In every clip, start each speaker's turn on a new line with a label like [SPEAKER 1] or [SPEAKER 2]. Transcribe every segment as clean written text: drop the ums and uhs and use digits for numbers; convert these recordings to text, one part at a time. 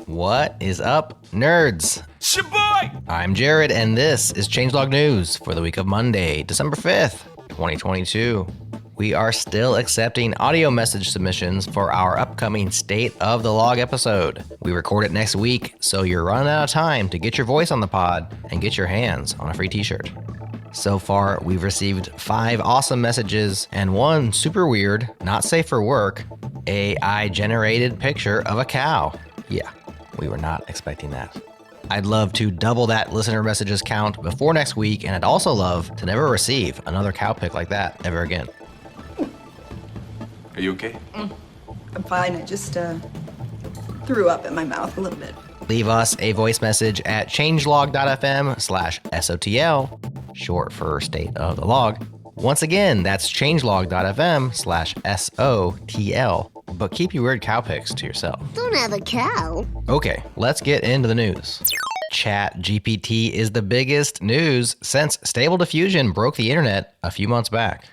[SPEAKER 1] What is up, nerds?
[SPEAKER 2] Shaboy!
[SPEAKER 1] I'm Jared, and this is Changelog News for the week of Monday, December 5th, 2022. We are still accepting audio message submissions for our upcoming State of the Log episode. We record it next week, so you're running out of time to get your voice on the pod and get your hands on a free t-shirt. So far, we've received 5 awesome messages and 1 super weird, not safe for work, AI-generated picture of a cow. Yeah, we were not expecting that. I'd love to double that listener messages count before next week, and I'd also love to never receive another cow pic like that ever again.
[SPEAKER 2] Are you okay?
[SPEAKER 3] I'm fine. I just threw up in my mouth a little bit.
[SPEAKER 1] Leave us a voice message at changelog.fm/SOTL, short for State of the Log. Once again, that's changelog.fm/SOTL. But keep your weird cow pics to yourself.
[SPEAKER 4] Don't have a cow.
[SPEAKER 1] Okay, let's get into the news. ChatGPT is the biggest news since Stable Diffusion broke the internet a few months back.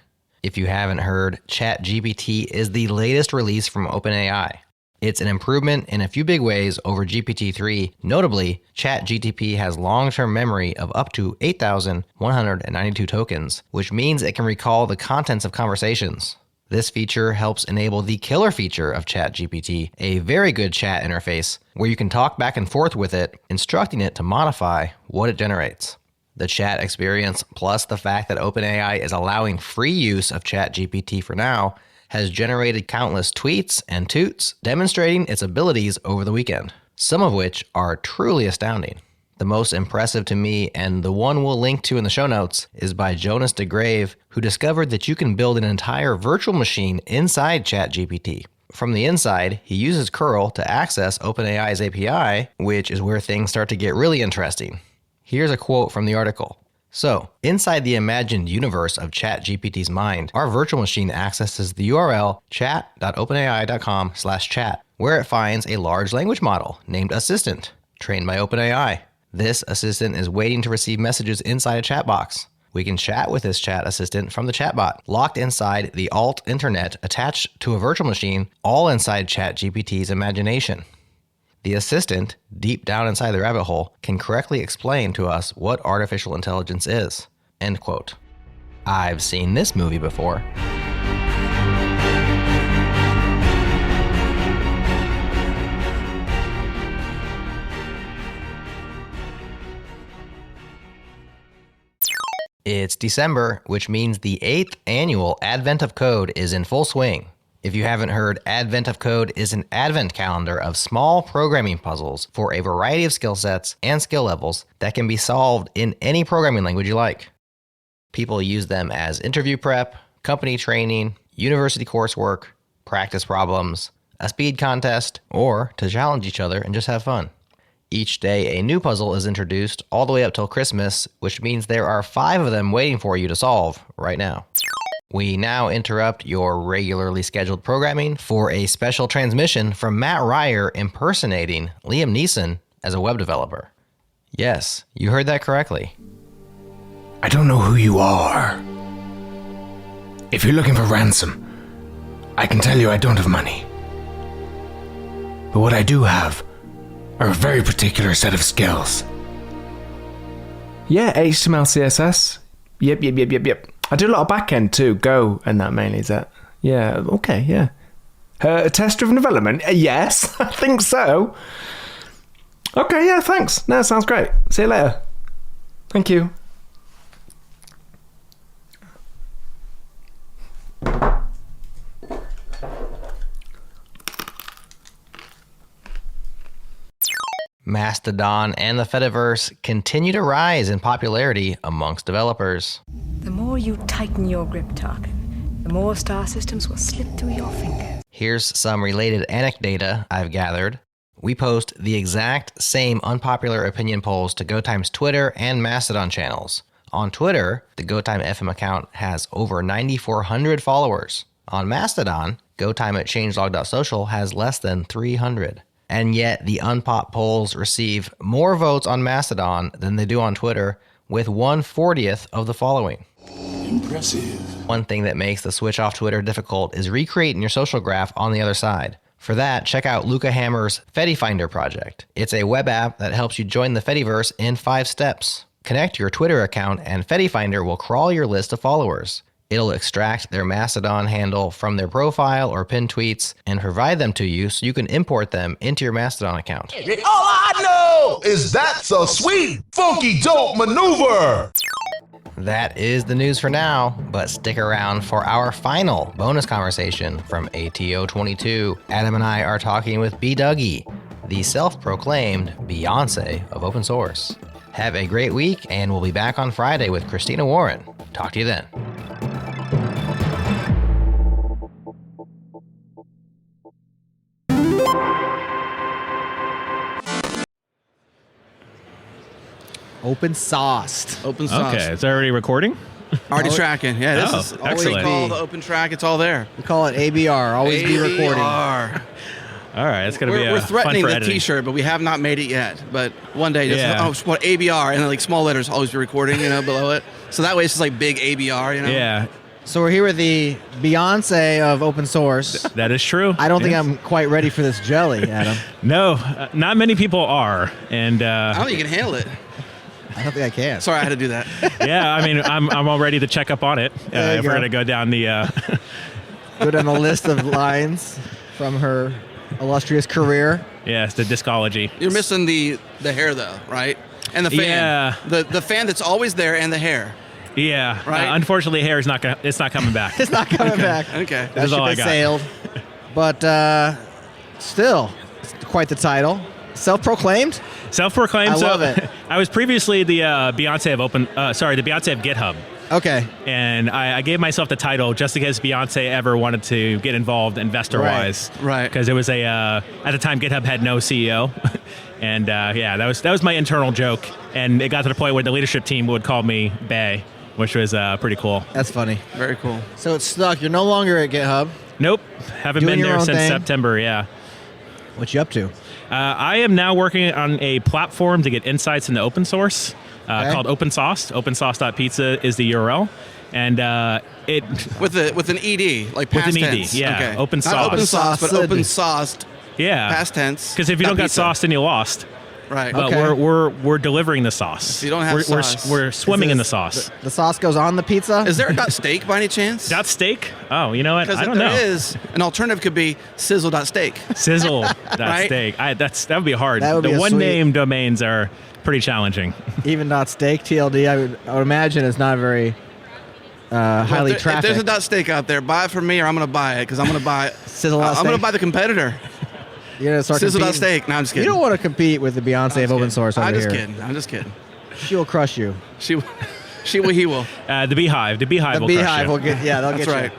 [SPEAKER 1] If you haven't heard, ChatGPT is the latest release from OpenAI. It's an improvement in a few big ways over GPT-3. Notably, ChatGPT has long-term memory of up to 8,192 tokens, which means it can recall the contents of conversations. This feature helps enable the killer feature of ChatGPT, a very good chat interface where you can talk back and forth with it, instructing it to modify what it generates. The chat experience, plus the fact that OpenAI is allowing free use of ChatGPT for now, has generated countless tweets and toots demonstrating its abilities over the weekend, some of which are truly astounding. The most impressive to me, and the one we'll link to in the show notes, is by Jonas Degrave, who discovered that you can build an entire virtual machine inside ChatGPT. From the inside, he uses curl to access OpenAI's API, which is where things start to get really interesting. Here's a quote from the article. So, inside the imagined universe of ChatGPT's mind, our virtual machine accesses the URL chat.openai.com/chat, where it finds a large language model named Assistant, trained by OpenAI. This assistant is waiting to receive messages inside a chat box. We can chat with this chat assistant from the chatbot, locked inside the alt internet attached to a virtual machine, all inside ChatGPT's imagination. The assistant, deep down inside the rabbit hole, can correctly explain to us what artificial intelligence is. End quote. I've seen this movie before. It's December, which means the 8th annual Advent of Code is in full swing. If you haven't heard, Advent of Code is an advent calendar of small programming puzzles for a variety of skill sets and skill levels that can be solved in any programming language you like. People use them as interview prep, company training, university coursework, practice problems, a speed contest, or to challenge each other and just have fun. Each day, a new puzzle is introduced all the way up till Christmas, which means there are 5 of them waiting for you to solve right now. We now interrupt your regularly scheduled programming for a special transmission from Matt Ryer impersonating Liam Neeson as a web developer. Yes, you heard that correctly.
[SPEAKER 5] I don't know who you are. If you're looking for ransom, I can tell you I don't have money. But what I do have are a very particular set of skills.
[SPEAKER 6] Yeah, HTML, CSS. Yep. I do a lot of backend too, Go and that mainly, is that? Yeah, okay, yeah. Test-driven development? Yes, I think so. Okay, yeah, thanks. No, sounds great. See you later. Thank you.
[SPEAKER 1] Mastodon and the Fediverse continue to rise in popularity amongst developers.
[SPEAKER 7] The more you tighten your grip, Tarkin, the more star systems will slip through your fingers.
[SPEAKER 1] Here's some related anecdata I've gathered. We post the exact same unpopular opinion polls to GoTime's Twitter and Mastodon channels. On Twitter, the GoTime FM account has over 9,400 followers. On Mastodon, GoTime at changelog.social has less than 300. And yet, the unpop polls receive more votes on Mastodon than they do on Twitter, with 1/40th of the following.
[SPEAKER 2] Impressive.
[SPEAKER 1] One thing that makes the switch off Twitter difficult is recreating your social graph on the other side. For that, check out Luca Hammer's Fedifinder project. It's a web app that helps you join the Fediverse in 5 steps. Connect your Twitter account and Fedifinder will crawl your list of followers. It'll extract their Mastodon handle from their profile or pinned tweets and provide them to you so you can import them into your Mastodon account.
[SPEAKER 2] All I know is that's a sweet, funky, dope maneuver.
[SPEAKER 1] That is the news for now, but stick around for our final bonus conversation from ATO 22. Adam and I are talking with BDougie, the self-proclaimed Beyonce of open source. Have a great week, and we'll be back on Friday with Christina Warren. Talk to you then.
[SPEAKER 4] Open sauced.
[SPEAKER 8] Open sauce.
[SPEAKER 9] Okay, is that already recording?
[SPEAKER 8] Already tracking. Yeah, this is always
[SPEAKER 9] excellent.
[SPEAKER 8] call the open track. It's all there.
[SPEAKER 4] We call it ABR. Always be recording.
[SPEAKER 8] ABR.
[SPEAKER 9] All right, it's going to be
[SPEAKER 8] We're
[SPEAKER 9] fun
[SPEAKER 8] threatening
[SPEAKER 9] for
[SPEAKER 8] the
[SPEAKER 9] editing.
[SPEAKER 8] T-shirt, but we have not made it yet. But one day, just,
[SPEAKER 9] Yeah.
[SPEAKER 8] what ABR, and then like small letters always be recording, below it. So that way it's just like big ABR,
[SPEAKER 9] Yeah,
[SPEAKER 4] So we're here with the Beyonce of open source.
[SPEAKER 9] that is true.
[SPEAKER 4] I don't think
[SPEAKER 9] Yes.
[SPEAKER 4] I'm quite ready for this jelly, Adam.
[SPEAKER 9] No, not many people are. And
[SPEAKER 8] I don't think you can handle it.
[SPEAKER 4] I don't think I can.
[SPEAKER 8] Sorry, I had to do that.
[SPEAKER 9] yeah, I mean, I'm all ready to check up on it.
[SPEAKER 4] There you
[SPEAKER 9] If we're
[SPEAKER 4] go.
[SPEAKER 9] going to go down the...
[SPEAKER 4] Go down the list of lines from her illustrious career.
[SPEAKER 9] yes, the discology.
[SPEAKER 8] You're missing the hair though, right? And the fan.
[SPEAKER 9] Yeah.
[SPEAKER 8] The fan that's always there, and the hair.
[SPEAKER 9] Yeah,
[SPEAKER 8] Right.
[SPEAKER 9] Unfortunately, hair is not gonna. It's not coming back.
[SPEAKER 4] It's not coming back.
[SPEAKER 8] Okay.
[SPEAKER 4] That
[SPEAKER 9] is all
[SPEAKER 4] ship
[SPEAKER 9] I
[SPEAKER 4] has
[SPEAKER 9] got.
[SPEAKER 4] sailed. But still, it's quite the title. Self-proclaimed?
[SPEAKER 9] Self-proclaimed.
[SPEAKER 4] I love it.
[SPEAKER 9] I was previously the Beyonce of the Beyonce of GitHub.
[SPEAKER 4] Okay.
[SPEAKER 9] And I gave myself the title just in case Beyonce ever wanted to get involved investor-wise.
[SPEAKER 8] Right.
[SPEAKER 9] Because it was at the time GitHub had no CEO. And that was my internal joke. And it got to the point where the leadership team would call me Bay, which was pretty cool.
[SPEAKER 4] That's funny.
[SPEAKER 8] Very cool.
[SPEAKER 4] So it's stuck. You're no longer at GitHub.
[SPEAKER 9] Nope. Haven't
[SPEAKER 4] Doing
[SPEAKER 9] been
[SPEAKER 4] your
[SPEAKER 9] there
[SPEAKER 4] own
[SPEAKER 9] since
[SPEAKER 4] thing.
[SPEAKER 9] September, yeah.
[SPEAKER 4] What you up to?
[SPEAKER 9] I am now working on a platform to get insights into open source called Open Sauce. OpenSauce.pizza is the URL. And it...
[SPEAKER 8] With an ED, like
[SPEAKER 9] With
[SPEAKER 8] past
[SPEAKER 9] an ED,
[SPEAKER 8] tense.
[SPEAKER 9] yeah.
[SPEAKER 8] Okay.
[SPEAKER 9] Open
[SPEAKER 8] Not
[SPEAKER 9] sauce.
[SPEAKER 8] open sauce, but
[SPEAKER 4] Sauced.
[SPEAKER 8] open sauced.
[SPEAKER 9] Yeah.
[SPEAKER 8] Past tense.
[SPEAKER 9] Because if you don't got
[SPEAKER 8] Pizza.
[SPEAKER 9] sauce, then you lost.
[SPEAKER 8] Right.
[SPEAKER 9] But
[SPEAKER 4] Okay.
[SPEAKER 9] we're delivering the sauce.
[SPEAKER 8] If you don't have
[SPEAKER 9] we're
[SPEAKER 8] sauce.
[SPEAKER 9] we're swimming
[SPEAKER 4] Is
[SPEAKER 9] in the
[SPEAKER 4] this-
[SPEAKER 9] sauce.
[SPEAKER 4] The sauce goes on the pizza?
[SPEAKER 8] Is there a .steak by any chance?
[SPEAKER 9] Dot steak? Oh, you know what?
[SPEAKER 8] Because
[SPEAKER 9] I
[SPEAKER 8] if
[SPEAKER 9] don't
[SPEAKER 8] there
[SPEAKER 9] know.
[SPEAKER 8] is, an alternative could be sizzle.steak.
[SPEAKER 9] Sizzle dot
[SPEAKER 8] Right?
[SPEAKER 9] steak. That would be hard.
[SPEAKER 4] That would be
[SPEAKER 9] the
[SPEAKER 4] a
[SPEAKER 9] one
[SPEAKER 4] sweet-
[SPEAKER 9] name domains are pretty challenging.
[SPEAKER 4] Even not steak, TLD, I would imagine it's not very highly
[SPEAKER 8] If
[SPEAKER 4] trafficked.
[SPEAKER 8] there's a .steak out there, buy it from me or I'm going to buy it because I'm going to buy it.
[SPEAKER 4] Sizzle
[SPEAKER 8] I'm going to
[SPEAKER 4] steak?
[SPEAKER 8] buy the competitor.
[SPEAKER 4] You're gonna start competing?
[SPEAKER 8] Sizzle.steak. No, I'm just kidding.
[SPEAKER 4] You don't want to compete with the Beyonce of open source over
[SPEAKER 8] I'm just
[SPEAKER 4] here.
[SPEAKER 8] kidding. I'm just kidding.
[SPEAKER 4] She will crush you.
[SPEAKER 8] She will, he will.
[SPEAKER 9] The Beehive. The Beehive
[SPEAKER 4] The
[SPEAKER 9] will crush
[SPEAKER 4] Beehive
[SPEAKER 9] you.
[SPEAKER 4] will get. Yeah, they'll
[SPEAKER 8] That's
[SPEAKER 4] get
[SPEAKER 8] right.
[SPEAKER 4] you.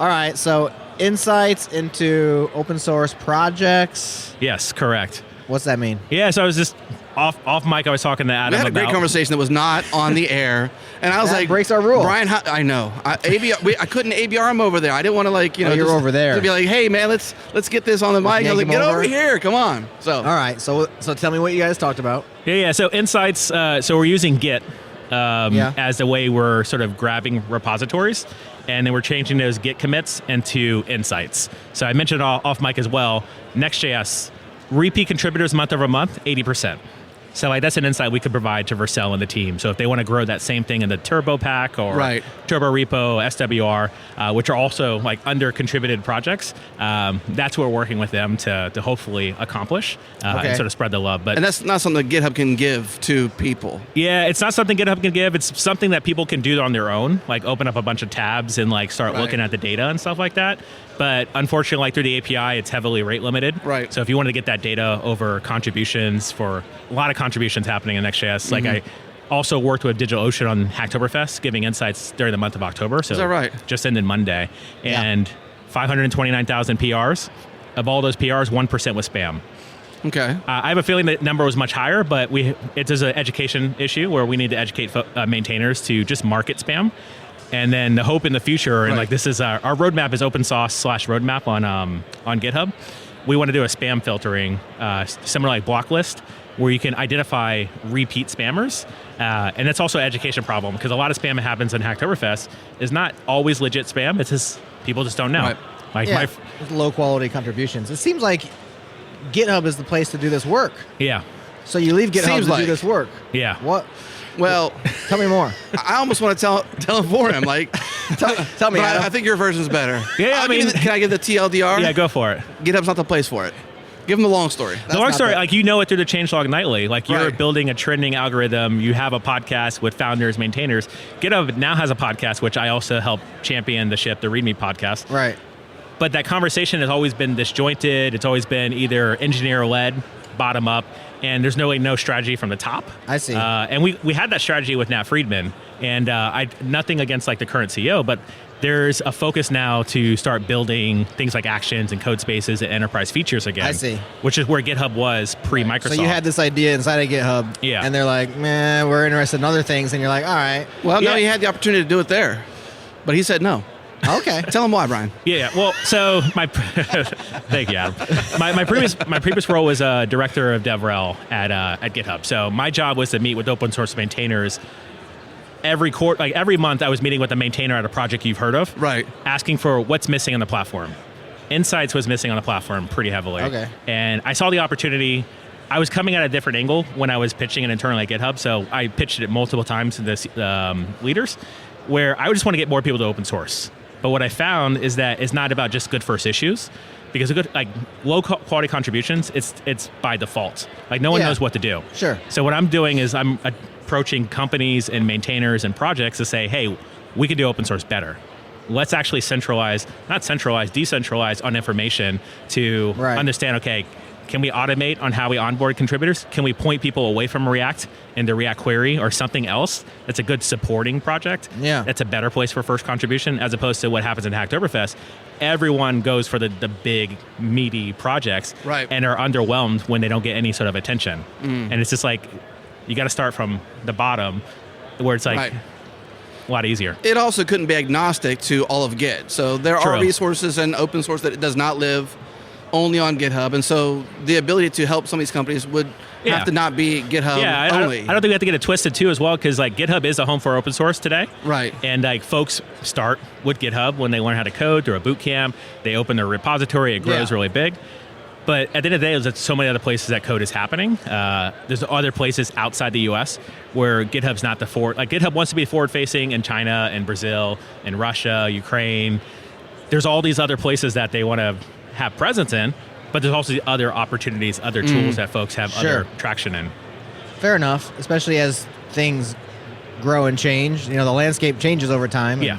[SPEAKER 4] All right. So insights into open source projects.
[SPEAKER 9] Yes, correct.
[SPEAKER 4] What's that mean?
[SPEAKER 9] Yeah, so I was just off mic. I was talking to Adam
[SPEAKER 8] We had a
[SPEAKER 9] about
[SPEAKER 8] great conversation that was not on the air, and I was
[SPEAKER 4] That
[SPEAKER 8] like,
[SPEAKER 4] breaks our rule.
[SPEAKER 8] Brian, I know. I couldn't ABR him over there. I didn't want to
[SPEAKER 4] you're
[SPEAKER 8] just-
[SPEAKER 4] over there.
[SPEAKER 8] To be like, hey man, let's get this on the mic. I was
[SPEAKER 4] yank
[SPEAKER 8] like,
[SPEAKER 4] him
[SPEAKER 8] get
[SPEAKER 4] over?
[SPEAKER 8] over here, come on. So
[SPEAKER 4] All right. So tell me what you guys talked about.
[SPEAKER 9] Yeah. So insights. So we're using Git
[SPEAKER 4] Yeah.
[SPEAKER 9] as the way we're sort of grabbing repositories, and then we're changing those Git commits into insights. So I mentioned off mic as well. Next.js repeat contributors month over month, 80%. So like that's an insight we could provide to Vercel and the team. So if they want to grow that same thing in the Turbo Pack or
[SPEAKER 8] Right.
[SPEAKER 9] Turbo Repo, SWR, which are also like under contributed projects, that's what we're working with them to hopefully accomplish
[SPEAKER 4] Okay.
[SPEAKER 9] and sort of spread the love. But
[SPEAKER 8] and that's not something that GitHub can give to people.
[SPEAKER 9] yeah, it's not something GitHub can give. It's something that people can do on their own, like open up a bunch of tabs and like start
[SPEAKER 8] Right.
[SPEAKER 9] looking at the data and stuff like that. But unfortunately, like through the API, it's heavily rate limited.
[SPEAKER 8] Right.
[SPEAKER 9] So if you wanted to get that data over contributions, for a lot of contributions happening in Next.js, like I also worked with DigitalOcean on Hacktoberfest, giving insights during the month of October. So
[SPEAKER 8] Is that right?
[SPEAKER 9] Just ended Monday,
[SPEAKER 4] Yeah.
[SPEAKER 9] and 529,000 PRs. Of all those PRs, 1% was spam.
[SPEAKER 8] Okay.
[SPEAKER 9] I have a feeling that number was much higher, but it is an education issue where we need to educate maintainers to just market spam. And then the hope in the future, and
[SPEAKER 8] Right.
[SPEAKER 9] like this is our roadmap is open sauce /roadmap on GitHub. We want to do a spam filtering, similar like block list, where you can identify repeat spammers. And it's also an education problem because a lot of spam that happens in Hacktoberfest is not always legit spam. It's just people just don't know.
[SPEAKER 8] Right.
[SPEAKER 9] Like
[SPEAKER 4] Yeah, with low quality contributions. It seems like GitHub is the place to do this work.
[SPEAKER 9] yeah,
[SPEAKER 4] So you leave GitHub
[SPEAKER 8] Seems
[SPEAKER 4] to
[SPEAKER 8] like.
[SPEAKER 4] do this work.
[SPEAKER 9] yeah.
[SPEAKER 4] What?
[SPEAKER 8] Well,
[SPEAKER 4] Tell me more.
[SPEAKER 8] I almost want to tell him for him. Like,
[SPEAKER 4] Tell me,
[SPEAKER 8] but
[SPEAKER 4] Adam.
[SPEAKER 8] I think your version's better.
[SPEAKER 9] Yeah, I mean-
[SPEAKER 8] can I give the TLDR?
[SPEAKER 9] Yeah, go for it.
[SPEAKER 8] GitHub's not the place for it. Give him the long story.
[SPEAKER 9] The long
[SPEAKER 4] not
[SPEAKER 9] story,
[SPEAKER 4] bad.
[SPEAKER 9] like you know it through the changelog nightly. Like you're
[SPEAKER 8] Right.
[SPEAKER 9] building a trending algorithm. You have a podcast with founders, maintainers. GitHub now has a podcast, which I also help champion the README podcast.
[SPEAKER 4] Right.
[SPEAKER 9] But that conversation has always been disjointed. It's always been either engineer-led, bottom up, and there's no strategy from the top.
[SPEAKER 4] I see.
[SPEAKER 9] And we had that strategy with Nat Friedman, and nothing against like the current CEO, but there's a focus now to start building things like actions and code spaces and enterprise features again.
[SPEAKER 4] I see.
[SPEAKER 9] Which is where GitHub was pre-Microsoft.
[SPEAKER 4] So you had this idea inside of GitHub.
[SPEAKER 9] Yeah.
[SPEAKER 4] And they're like, man, we're interested in other things. And you're like, all right.
[SPEAKER 8] Well, no,
[SPEAKER 9] Yeah.
[SPEAKER 8] he had the opportunity to do it there, but he said no.
[SPEAKER 4] Okay.
[SPEAKER 8] Tell him why, Brian.
[SPEAKER 9] Yeah. Well, so my thank you, Adam. My previous role was director of DevRel at GitHub. So my job was to meet with open source maintainers every month. I was meeting with a maintainer at a project you've heard of,
[SPEAKER 8] Right.
[SPEAKER 9] asking for what's missing on the platform. Insights was missing on the platform pretty heavily.
[SPEAKER 4] Okay.
[SPEAKER 9] And I saw the opportunity. I was coming at a different angle when I was pitching it internally at GitHub, so I pitched it multiple times to the leaders, where I just want to get more people to open source. But what I found is that it's not about just good first issues, because a good low quality contributions, it's by default. Like no one
[SPEAKER 4] Yeah.
[SPEAKER 9] knows what to do.
[SPEAKER 4] Sure.
[SPEAKER 9] So what I'm doing is I'm approaching companies and maintainers and projects to say, hey, we can do open source better. Let's actually decentralize on information to
[SPEAKER 4] Right.
[SPEAKER 9] understand, okay, can we automate on how we onboard contributors? Can we point people away from React into React Query or something else that's a good supporting project?
[SPEAKER 4] Yeah.
[SPEAKER 9] That's a better place for first contribution, as opposed to what happens in Hacktoberfest. Everyone goes for the big, meaty projects,
[SPEAKER 8] Right.
[SPEAKER 9] and are underwhelmed when they don't get any sort of attention. And it's just like, you got to start from the bottom, where it's like
[SPEAKER 8] Right.
[SPEAKER 9] a lot easier.
[SPEAKER 8] It also couldn't be agnostic to all of Git. So there are
[SPEAKER 9] True.
[SPEAKER 8] resources in open source that it does not live only on GitHub. And so the ability to help some of these companies would
[SPEAKER 9] Yeah.
[SPEAKER 8] have to not be GitHub
[SPEAKER 9] Yeah, I don't
[SPEAKER 8] only.
[SPEAKER 9] think we have to get it twisted too as well, because like GitHub is a home for open source today.
[SPEAKER 8] Right.
[SPEAKER 9] And like folks start with GitHub when they learn how to code through a boot camp. They open their repository, it grows
[SPEAKER 4] Yeah.
[SPEAKER 9] really big. But at the end of the day, there's so many other places that code is happening. There's other places outside the U.S. where GitHub's not the forward. Like GitHub wants to be forward-facing in China and Brazil and Russia, Ukraine. There's all these other places that they want to have presence in, but there's also other opportunities, other tools that folks have
[SPEAKER 4] Sure.
[SPEAKER 9] other traction in.
[SPEAKER 4] Fair enough, especially as things grow and change. You know, the landscape changes over time.
[SPEAKER 9] Yeah.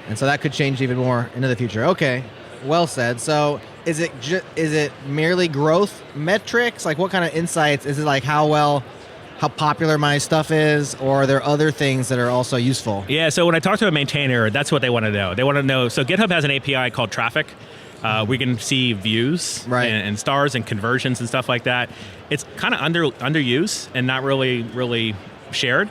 [SPEAKER 4] And so that could change even more into the future. Okay, well said. So is it merely growth metrics? Like what kind of insights? Is it like how popular my stuff is, or are there other things that are also useful?
[SPEAKER 9] Yeah, so when I talk to a maintainer, that's what they want to know. They want to know, so GitHub has an API called traffic. We can see views
[SPEAKER 4] Right.
[SPEAKER 9] and stars and conversions and stuff like that. It's kind of underused and not really shared.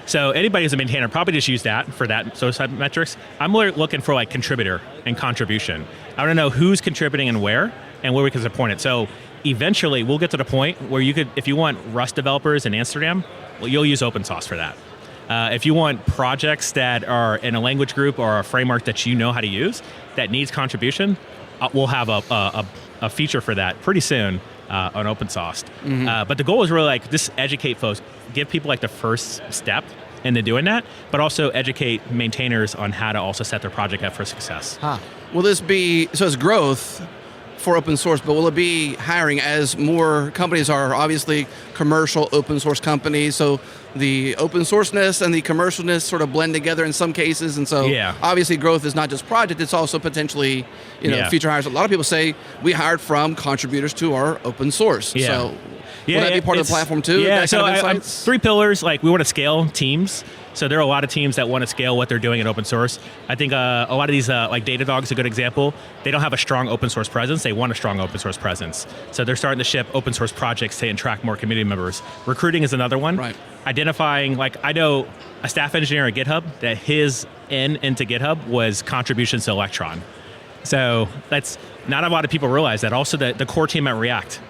[SPEAKER 9] So anybody who's a maintainer probably just use that for those type of metrics. I'm more looking for like contributor and contribution. I want to know who's contributing and where we can support it. So eventually we'll get to the point where you could, if you want Rust developers in Amsterdam, well, you'll use open source for that. If you want projects that are in a language group or a framework that you know how to use that needs contribution, we'll have a feature for that pretty soon on open source. But the goal is really like just educate folks, give people like the first step into doing that, but also educate maintainers on how to also set their project up for success.
[SPEAKER 8] Will this be, so it's growth for open source, but will it be hiring as more companies are obviously commercial open source companies? So the open sourceness and the commercialness sort of blend together in some cases. And so
[SPEAKER 9] Yeah.
[SPEAKER 8] obviously growth is not just project, it's also potentially,
[SPEAKER 9] Yeah.
[SPEAKER 8] future hires. A lot of people say we hired from contributors to our open source.
[SPEAKER 9] Yeah.
[SPEAKER 8] So will that be part of the platform too?
[SPEAKER 9] Yeah,
[SPEAKER 8] that
[SPEAKER 9] so
[SPEAKER 8] kind of
[SPEAKER 9] I'm
[SPEAKER 8] insights?
[SPEAKER 9] 3 pillars. Like we want to scale teams. So there are a lot of teams that want to scale what they're doing in open source. I think a lot of these, like Datadog is a good example. They don't have a strong open source presence. They want a strong open source presence. So they're starting to ship open source projects to attract more community members. Recruiting is another one.
[SPEAKER 8] Right.
[SPEAKER 9] Identifying, like I know a staff engineer at GitHub that his into GitHub was contributions to Electron. So that's not a lot of people realize that. Also the core team at React,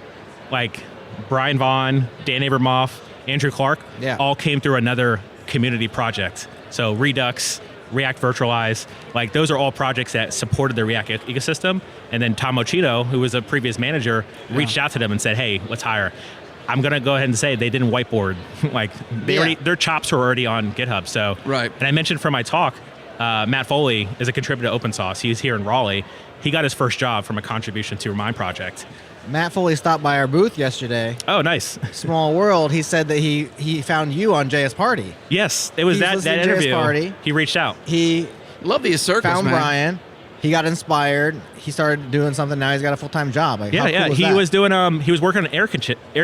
[SPEAKER 9] like Brian Vaughn, Dan Abramoff, Andrew Clark,
[SPEAKER 4] Yeah.
[SPEAKER 9] all came through another community project. So Redux, React Virtualize. Like those are all projects that supported the React ecosystem. And then Tom Ochino, who was a previous manager, reached out to them and said, hey, let's hire. I'm going to go ahead and say they didn't whiteboard. Like their chops were already on GitHub. So, and I mentioned from my talk, Matt Foley is a contributor to open source. He's here in Raleigh. He got his first job from a contribution to my project.
[SPEAKER 4] Matt Foley stopped by our booth yesterday.
[SPEAKER 9] Oh, nice.
[SPEAKER 4] Small world. He said that he found you on JS Party.
[SPEAKER 9] Yes, it was that interview. JS Party. He reached out.
[SPEAKER 4] He
[SPEAKER 8] love these circles,
[SPEAKER 4] found
[SPEAKER 8] man.
[SPEAKER 4] Brian. He got inspired. He started doing something. Now he's got a full-time job. Like,
[SPEAKER 9] yeah.
[SPEAKER 4] Cool
[SPEAKER 9] he
[SPEAKER 4] that?
[SPEAKER 9] was doing. He was working on air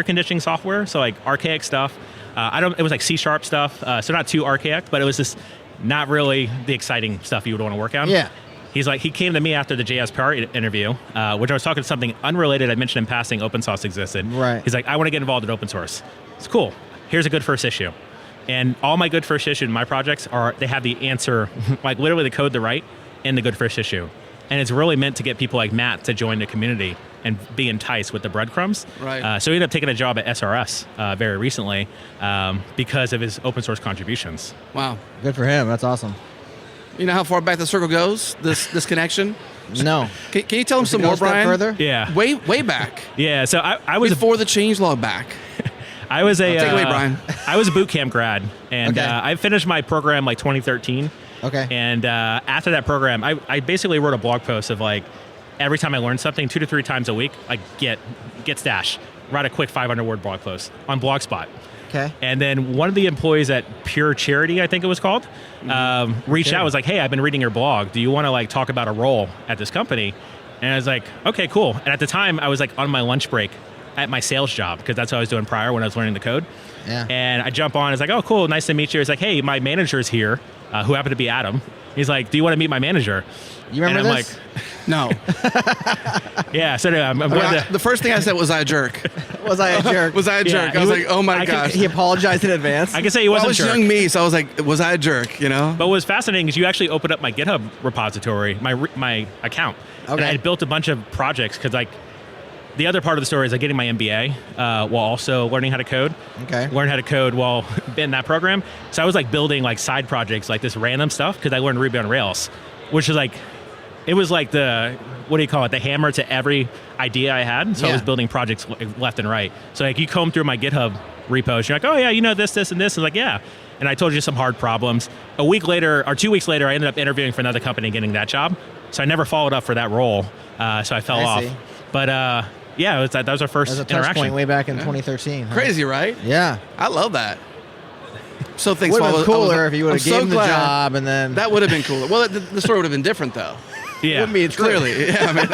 [SPEAKER 9] conditioning software, so like archaic stuff. It was like C# stuff. So not too archaic, but it was just not really the exciting stuff you would want to work on.
[SPEAKER 4] Yeah.
[SPEAKER 9] He came to me after the JS Party interview, which I was talking to something unrelated. I mentioned in passing open source existed.
[SPEAKER 4] Right.
[SPEAKER 9] He's like, I want to get involved in open source. It's cool. Here's a good first issue. And all my good first issue in my projects they have the answer, like literally the code to write in the good first issue. And it's really meant to get people like Matt to join the community and be enticed with the breadcrumbs.
[SPEAKER 8] Right.
[SPEAKER 9] So he ended up taking a job at SRS very recently because of his open source contributions.
[SPEAKER 8] Wow.
[SPEAKER 4] Good for him. That's awesome.
[SPEAKER 8] You know how far back the circle goes, this connection?
[SPEAKER 4] No.
[SPEAKER 8] Can you tell him some more, Brian?
[SPEAKER 4] Further?
[SPEAKER 9] Yeah.
[SPEAKER 8] Way back.
[SPEAKER 9] Yeah, so I was...
[SPEAKER 8] Before the changelog back.
[SPEAKER 9] I was a...
[SPEAKER 8] Take it away, Brian.
[SPEAKER 9] I was a boot camp grad, and
[SPEAKER 4] Okay.
[SPEAKER 9] I finished my program like 2013.
[SPEAKER 4] Okay.
[SPEAKER 9] And after that program, I basically wrote a blog post of like, every time I learned something, 2 to 3 times a week, like get stash, write a quick 500-word blog post on Blogspot.
[SPEAKER 4] Okay.
[SPEAKER 9] And then one of the employees at Pure Charity, I think it was called, reached out, was like, hey, I've been reading your blog. Do you want to like talk about a role at this company? And I was like, okay, cool. And at the time, I was like on my lunch break at my sales job, because that's what I was doing prior when I was learning the code.
[SPEAKER 4] Yeah.
[SPEAKER 9] And I jump on, it's like, oh, cool, nice to meet you. It's like, hey, my manager's here, who happened to be Adam. He's like, do you want to meet my manager?
[SPEAKER 4] You remember
[SPEAKER 9] and I'm
[SPEAKER 4] this?
[SPEAKER 9] like,
[SPEAKER 8] No.
[SPEAKER 9] yeah. So I'm
[SPEAKER 8] The first thing I said was I a jerk.
[SPEAKER 4] Was I a jerk?
[SPEAKER 8] Was I a jerk?
[SPEAKER 9] Yeah,
[SPEAKER 8] I was like, oh my gosh.
[SPEAKER 4] He apologized in advance.
[SPEAKER 9] I can say he
[SPEAKER 8] Well, I
[SPEAKER 9] wasn't
[SPEAKER 8] was
[SPEAKER 9] jerk.
[SPEAKER 8] young me, so I was like, was I a jerk, you know?
[SPEAKER 9] But what was fascinating is you actually opened up my GitHub repository, my account. And I had built a bunch of projects because like the other part of the story is like getting my MBA while also learning how to code.
[SPEAKER 4] Okay.
[SPEAKER 9] Learn how to code while in that program. So I was like building like side projects, like this random stuff, because I learned Ruby on Rails, which is like, it was like the, what do you call it, the hammer to every idea I had. So I was building projects left and right. So like you comb through my GitHub repos, you're like, oh yeah, you know this, and this. And like, yeah. And I told you some hard problems. A week later, or 2 weeks later, I ended up interviewing for another company and getting that job. So I never followed up for that role. So I fell off.
[SPEAKER 4] See.
[SPEAKER 9] But yeah, that was our first
[SPEAKER 4] That was a touch
[SPEAKER 9] interaction.
[SPEAKER 4] point way back in 2013. Huh?
[SPEAKER 8] Crazy, right?
[SPEAKER 4] Yeah.
[SPEAKER 8] I love that. So things
[SPEAKER 4] Would have been cooler if you would have given him the job and then...
[SPEAKER 8] That would have been cooler. Well, the story would have been different, though.
[SPEAKER 9] Yeah.
[SPEAKER 4] Wouldn't be
[SPEAKER 8] Clearly. Yeah, I mean,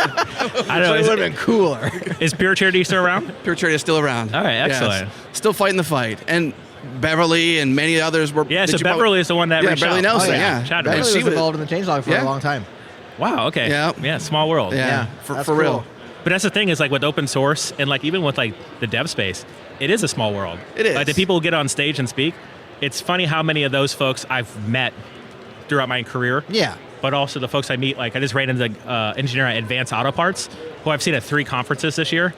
[SPEAKER 9] I don't know.
[SPEAKER 4] It would have been cooler.
[SPEAKER 9] Is Pure Charity still around?
[SPEAKER 8] Pure Charity is still around.
[SPEAKER 9] All right, excellent.
[SPEAKER 8] Yes. Still fighting the fight. And Beverly and many others were...
[SPEAKER 9] Yeah, so
[SPEAKER 8] did you
[SPEAKER 9] Beverly is the one that
[SPEAKER 8] Yeah,
[SPEAKER 9] reached
[SPEAKER 8] Beverly
[SPEAKER 9] out.
[SPEAKER 8] Nelson,
[SPEAKER 4] Oh,
[SPEAKER 8] yeah.
[SPEAKER 9] Chatted
[SPEAKER 8] And
[SPEAKER 9] with
[SPEAKER 4] Beverly
[SPEAKER 8] she
[SPEAKER 4] was
[SPEAKER 8] was-
[SPEAKER 4] involved in the changelog for
[SPEAKER 8] Yeah.
[SPEAKER 4] a long time.
[SPEAKER 9] Wow, okay.
[SPEAKER 8] Yeah.
[SPEAKER 9] Yeah, small world.
[SPEAKER 8] Yeah,
[SPEAKER 4] that's
[SPEAKER 8] for real.
[SPEAKER 4] cool.
[SPEAKER 9] But that's the thing is like with open source and like even with like the dev space, it is a small world.
[SPEAKER 8] It is.
[SPEAKER 9] Like the people who get on stage and speak, it's funny how many of those folks I've met throughout my career.
[SPEAKER 4] Yeah.
[SPEAKER 9] But also the folks I meet, like I just ran into the engineer at Advanced Auto Parts, who I've seen at 3 conferences this year.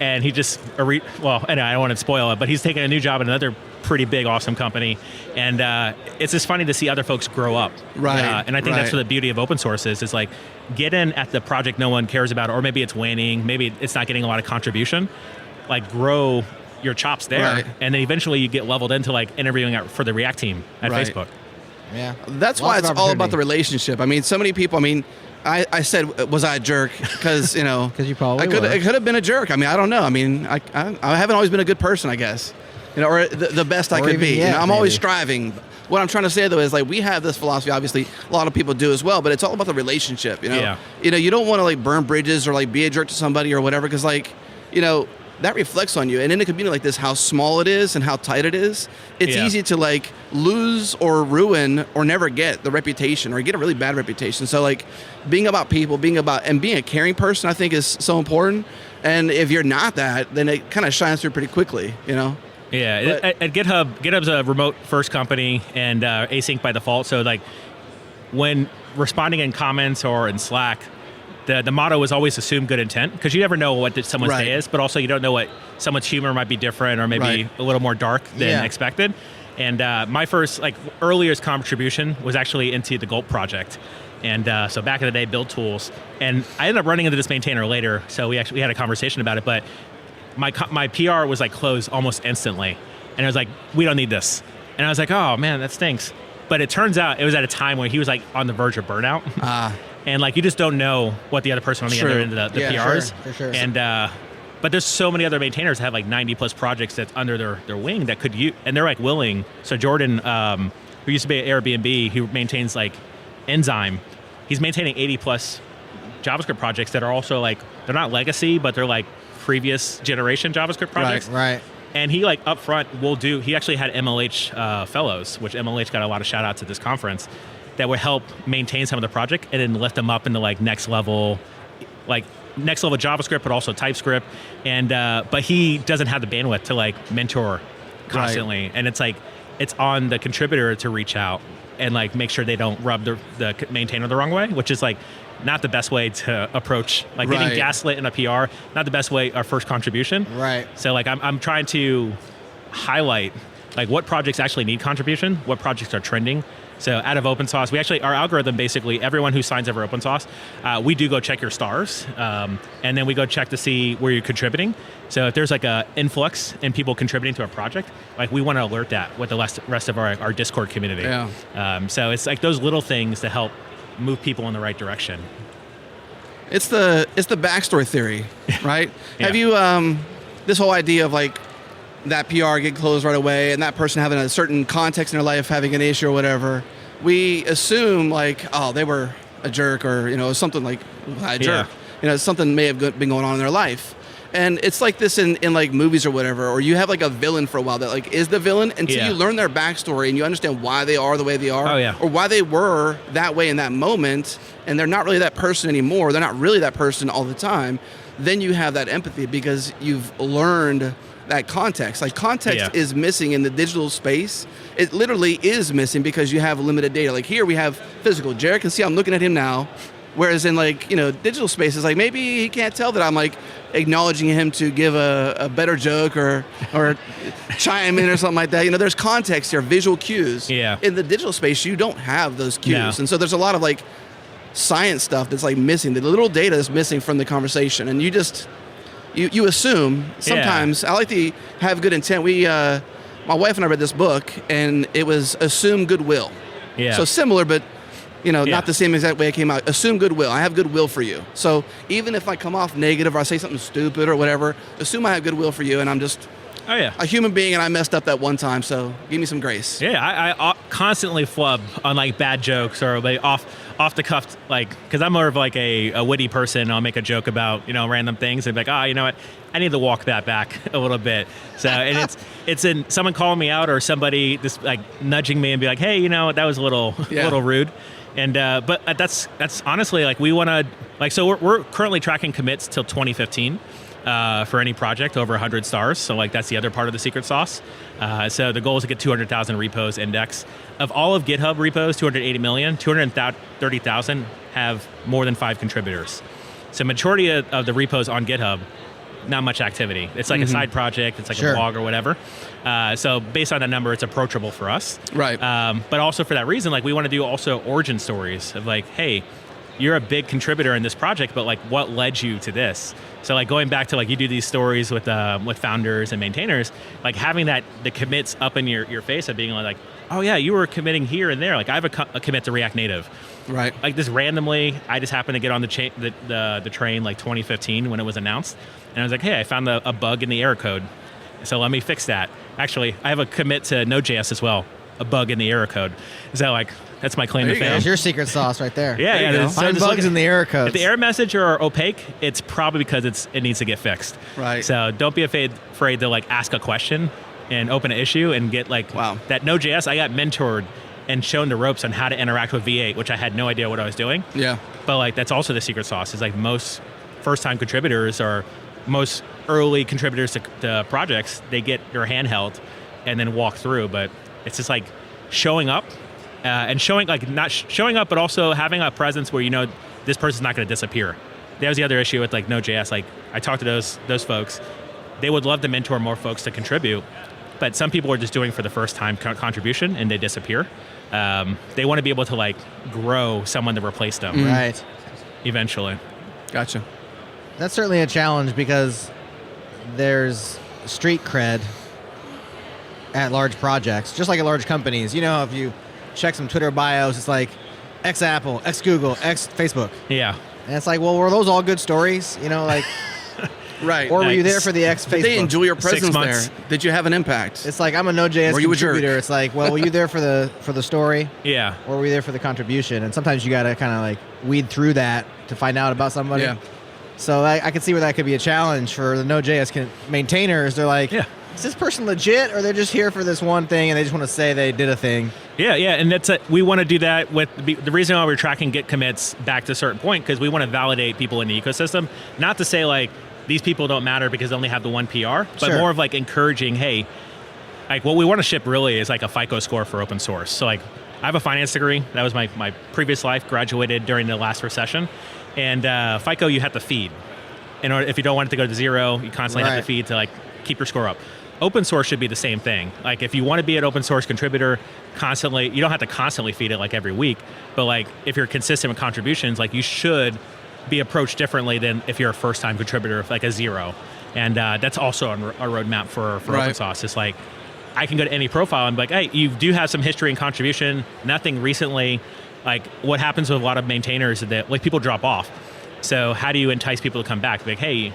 [SPEAKER 9] And he just, anyway, I don't want to spoil it, but he's taking a new job at another pretty big, awesome company. And it's just funny to see other folks grow up.
[SPEAKER 8] Right,
[SPEAKER 9] And I think that's
[SPEAKER 8] right.
[SPEAKER 9] what the beauty of open source is like get in at the project no one cares about, or maybe it's waning, maybe it's not getting a lot of contribution. Like grow your chops there.
[SPEAKER 8] Right.
[SPEAKER 9] And then eventually you get leveled into like interviewing for the React team at
[SPEAKER 8] Right.
[SPEAKER 9] Facebook.
[SPEAKER 4] Yeah.
[SPEAKER 8] That's
[SPEAKER 4] Lots
[SPEAKER 8] why
[SPEAKER 4] of
[SPEAKER 8] it's all about
[SPEAKER 4] opportunity.
[SPEAKER 8] the relationship. I mean, so many people, I said, was I a jerk? Because, you know.
[SPEAKER 4] 'Cause you probably were.
[SPEAKER 8] I could have been a jerk. I mean, I don't know. I mean, I haven't always been a good person, I guess. You know, or the best I
[SPEAKER 4] Or
[SPEAKER 8] could
[SPEAKER 4] even
[SPEAKER 8] be.
[SPEAKER 4] yet,
[SPEAKER 8] You know, I'm always
[SPEAKER 4] maybe.
[SPEAKER 8] striving. What I'm trying to say, though, is like we have this philosophy, obviously, a lot of people do as well, but it's all about the relationship, you know?
[SPEAKER 9] Yeah.
[SPEAKER 8] You know, you don't want to like burn bridges or like be a jerk to somebody or whatever, because like, you know, that reflects on you. And in a community like this, how small it is and how tight it is, it's
[SPEAKER 9] Yeah.
[SPEAKER 8] easy to like lose or ruin or never get the reputation or get a really bad reputation. So like being about people, being a caring person, I think is so important. And if you're not that, then it kind of shines through pretty quickly, you know?
[SPEAKER 9] Yeah,
[SPEAKER 8] But-
[SPEAKER 9] at GitHub's a remote first company and async by default. So like when responding in comments or in Slack, the motto is always assume good intent, because you never know what someone's
[SPEAKER 8] Right.
[SPEAKER 9] day is, but also you don't know what someone's humor might be different or maybe
[SPEAKER 8] Right.
[SPEAKER 9] a little more dark than
[SPEAKER 4] Yeah.
[SPEAKER 9] expected. And my first earliest contribution was actually into the Gulp project. And so back in the day, build tools. And I ended up running into this maintainer later. So we had a conversation about it. But my PR was like closed almost instantly. And I was like, we don't need this. And I was like, oh man, that stinks. But it turns out it was at a time where he was like on the verge of burnout. And like you just don't know what the other person on the other end of the PR is.
[SPEAKER 4] For sure.
[SPEAKER 9] And but there's so many other maintainers that have like 90 plus projects that's under their wing that could use, and they're like willing. So Jordan, who used to be at Airbnb, who maintains like Enzyme, he's maintaining 80 plus JavaScript projects that are also like, they're not legacy, but they're like previous generation JavaScript projects.
[SPEAKER 4] Right.
[SPEAKER 9] And he like up front he actually had MLH fellows, which MLH got a lot of shout outs at this conference, that would help maintain some of the project and then lift them up into like next level JavaScript, but also TypeScript. And but he doesn't have the bandwidth to like mentor constantly. Right. And it's like, it's on the contributor to reach out and like make sure they don't rub the maintainer the wrong way, which is like not the best way to approach like getting gaslit in a PR, not the best way, our first contribution.
[SPEAKER 4] Right.
[SPEAKER 9] So like I'm trying to highlight like what projects actually need contribution, what projects are trending. So out of open source, our algorithm, basically everyone who signs up for open source, we do go check your stars, and then we go check to see where you're contributing. So if there's like a influx in people contributing to a project, like we want to alert that with the rest of our Discord community. Yeah. So it's like those little things to help move people in the right direction.
[SPEAKER 8] It's the backstory theory, right?
[SPEAKER 9] Yeah.
[SPEAKER 8] Have you this whole idea of like that PR get closed right away and that person having a certain context in their life having an issue or whatever, we assume like, oh, they were a jerk, or something like a jerk. Something may have been going on in their life. And it's like this in like movies or whatever, or you have like a villain for a while that like is the villain until you learn their backstory and you understand why they are the way they are, or why they were that way in that moment, and they're not really that person anymore. They're not really that person all the time. Then you have that empathy because you've learned that context. Like context is missing in the digital space. It literally is missing because you have limited data. Like here we have physical. Jared can see I'm looking at him now. Whereas in like, digital spaces, like maybe he can't tell that I'm like acknowledging him to give a better joke or chime in or something like that. There's context here, visual cues. Yeah. In the digital space, you don't have those cues. No. And so there's a lot of like science stuff that's like missing. The little data is missing from the conversation. And you just, you assume sometimes. I like to have good intent. My wife and I read this book and it was Assume Goodwill. Yeah. So similar, but not the same exact way it came out. Assume goodwill. I have goodwill for you. So even if I come off negative or I say something stupid or whatever, assume I have goodwill for you and I'm just a human being and I messed up that one time, so give me some grace.
[SPEAKER 9] Yeah, I constantly flub on like bad jokes or like off the cuff, like, because I'm more of like a witty person. I'll make a joke about random things and be like, you know what, I need to walk that back a little bit. So and it's in someone calling me out or somebody just like nudging me and be like, hey, that was a little rude. And but that's honestly like we want to like, so we're currently tracking commits till 2015 for any project over 100 stars. So like that's the other part of the secret sauce. So the goal is to get 200,000 repos index. Of all of GitHub repos, 280 million, 230,000 have more than 5 contributors. So majority of the repos on GitHub, not much activity. It's like a side project. It's like a blog or whatever. So based on that number, it's approachable for us.
[SPEAKER 8] Right.
[SPEAKER 9] But also for that reason, like we want to do also origin stories of like, hey, you're a big contributor in this project, but like what led you to this? So like going back to like you do these stories with founders and maintainers, like having the commits up in your face of being like, oh yeah, you were committing here and there. Like I have a commit to React Native.
[SPEAKER 8] Right.
[SPEAKER 9] Like this randomly, I just happened to get on the train like 2015 when it was announced. And I was like, hey, I found a bug in the error code. So let me fix that. Actually, I have a commit to Node.js as well, a bug in the error code. So like, that's my claim to fame.
[SPEAKER 4] There's your secret sauce right there.
[SPEAKER 9] Yeah.
[SPEAKER 4] Find bugs in the error code.
[SPEAKER 9] If the error message are opaque, it's probably because it needs to get fixed.
[SPEAKER 8] Right.
[SPEAKER 9] So don't be afraid to like ask a question and open an issue and get like that Node.js. I got mentored and shown the ropes on how to interact with V8, which I had no idea what I was doing.
[SPEAKER 8] Yeah.
[SPEAKER 9] But like that's also the secret sauce. Is like most first-time contributors or most early contributors to projects, they get their hand held and then walk through. But it's just like showing up and showing like not showing up, but also having a presence where this person's not going to disappear. That was the other issue with like Node.js. Like I talked to those folks, they would love to mentor more folks to contribute, but some people are just doing for the first time contribution and they disappear. They want to be able to like grow someone to replace them.
[SPEAKER 4] Right.
[SPEAKER 9] Eventually.
[SPEAKER 8] Gotcha.
[SPEAKER 4] That's certainly a challenge because there's street cred at large projects, just like at large companies. You know, if you check some Twitter bios, it's like ex-Apple, ex-Google, ex-Facebook.
[SPEAKER 9] Yeah.
[SPEAKER 4] And it's like, well, were those all good stories? You know, like...
[SPEAKER 8] Right.
[SPEAKER 4] Or were you there for the ex-Facebook?
[SPEAKER 8] Did they enjoy your
[SPEAKER 9] 6
[SPEAKER 8] presence
[SPEAKER 9] months.
[SPEAKER 8] there? Did you have an impact?
[SPEAKER 4] It's like, I'm a Node.js
[SPEAKER 8] Were you a jerk?
[SPEAKER 4] contributor. It's like, well, were you there for the story?
[SPEAKER 9] Yeah.
[SPEAKER 4] Or were you there for the contribution? And sometimes you got to kind of like weed through that to find out about somebody.
[SPEAKER 8] Yeah.
[SPEAKER 4] So I can see where that could be a challenge for the Node.js maintainers. They're like, is this person legit, or they're just here for this one thing and they just want to say they did a thing?
[SPEAKER 9] Yeah, and we want to do that with the reason why we're tracking Git commits back to a certain point, because we want to validate people in the ecosystem. Not to say like these people don't matter because they only have the one PR, but more of like encouraging, hey, like what we want to ship really is like a FICO score for open source. So like I have a finance degree. That was my previous life, graduated during the last recession. And FICO you have to feed. In order, if you don't want it to go to 0, you constantly have to feed to like keep your score up. Open source should be the same thing. Like if you want to be an open source contributor constantly, you don't have to constantly feed it like every week, but like if you're consistent with contributions, like you should be approached differently than if you're a first time contributor, like a 0. And that's also on a roadmap for open source. It's like, I can go to any profile and be like, hey, you do have some history and contribution, nothing recently. Like what happens with a lot of maintainers is that like people drop off. So how do you entice people to come back? Be like, hey,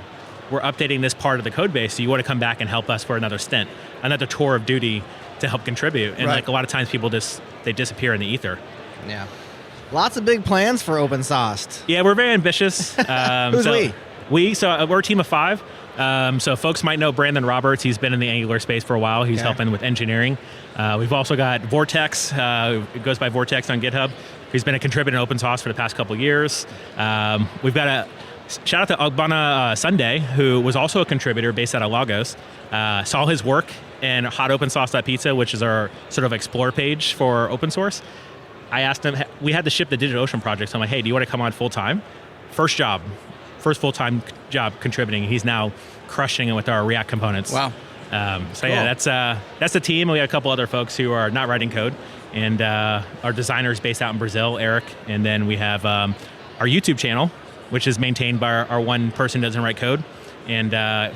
[SPEAKER 9] we're updating this part of the code base, so you want to come back and help us for another stint, another tour of duty to help contribute. And like a lot of times people they disappear in the ether.
[SPEAKER 4] Yeah. Lots of big plans for open source.
[SPEAKER 9] Yeah, we're very ambitious.
[SPEAKER 4] Who's we?
[SPEAKER 9] We're a team of 5. So folks might know Brandon Roberts. He's been in the Angular space for a while. He's helping with engineering. We've also got Vortex. It goes by Vortex on GitHub. He's been a contributor in open source for the past couple of years. We've got a shout out to Ogbonna Sunday, who was also a contributor based out of Lagos. Saw his work in hotopensource.pizza, which is our sort of explore page for open source. I asked him, we had to ship the DigitalOcean project, so I'm like, hey, do you want to come on full time? First full-time job contributing. He's now crushing it with our React components.
[SPEAKER 8] Wow.
[SPEAKER 9] Cool. Yeah, that's the team. We got a couple other folks who are not writing code, and our designer's based out in Brazil, Eric. And then we have our YouTube channel, which is maintained by our one person who doesn't write code. And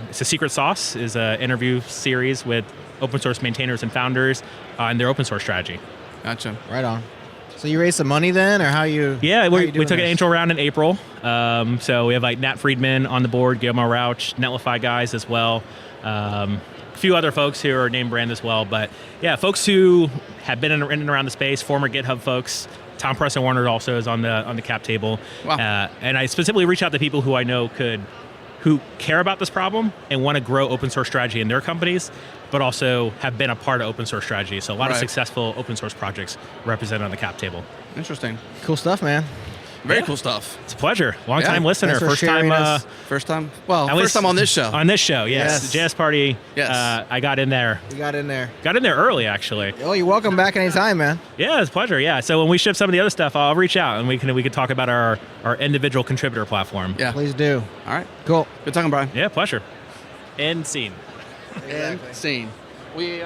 [SPEAKER 9] it's a Secret Sauce, is an interview series with open source maintainers and founders on their open source strategy.
[SPEAKER 8] Gotcha.
[SPEAKER 4] Right on. So you raised some money then, or how you?
[SPEAKER 9] Yeah, we took an
[SPEAKER 4] this?
[SPEAKER 9] angel round in April. So we have like Nat Friedman on the board, Guillermo Rauch, Netlify guys as well. A few other folks who are name brand as well. But yeah, folks who have been in and around the space, former GitHub folks. Tom Preston Warner also is on the cap table.
[SPEAKER 8] Wow.
[SPEAKER 9] And I specifically reach out to people who I know who care about this problem and want to grow open source strategy in their companies, but also have been a part of open source strategy. So a lot of successful open source projects represented on the cap table.
[SPEAKER 8] Interesting.
[SPEAKER 4] Cool stuff, man.
[SPEAKER 8] Very cool stuff.
[SPEAKER 9] It's a pleasure. Long time listener.
[SPEAKER 4] Thanks for
[SPEAKER 9] First time.
[SPEAKER 8] Well, first time on this show.
[SPEAKER 9] On this show, yes. The JS Party.
[SPEAKER 8] Yes.
[SPEAKER 9] I got in there.
[SPEAKER 4] You got in there.
[SPEAKER 9] Got in there early, actually.
[SPEAKER 4] Oh, you're welcome back anytime, man.
[SPEAKER 9] Yeah, it's a pleasure. Yeah. So when we ship some of the other stuff, I'll reach out and we can talk about our individual contributor platform.
[SPEAKER 8] Yeah.
[SPEAKER 4] Please do.
[SPEAKER 8] All right.
[SPEAKER 4] Cool.
[SPEAKER 8] Good talking, Brian.
[SPEAKER 9] Yeah, pleasure. End scene.
[SPEAKER 8] Exactly. Scene. We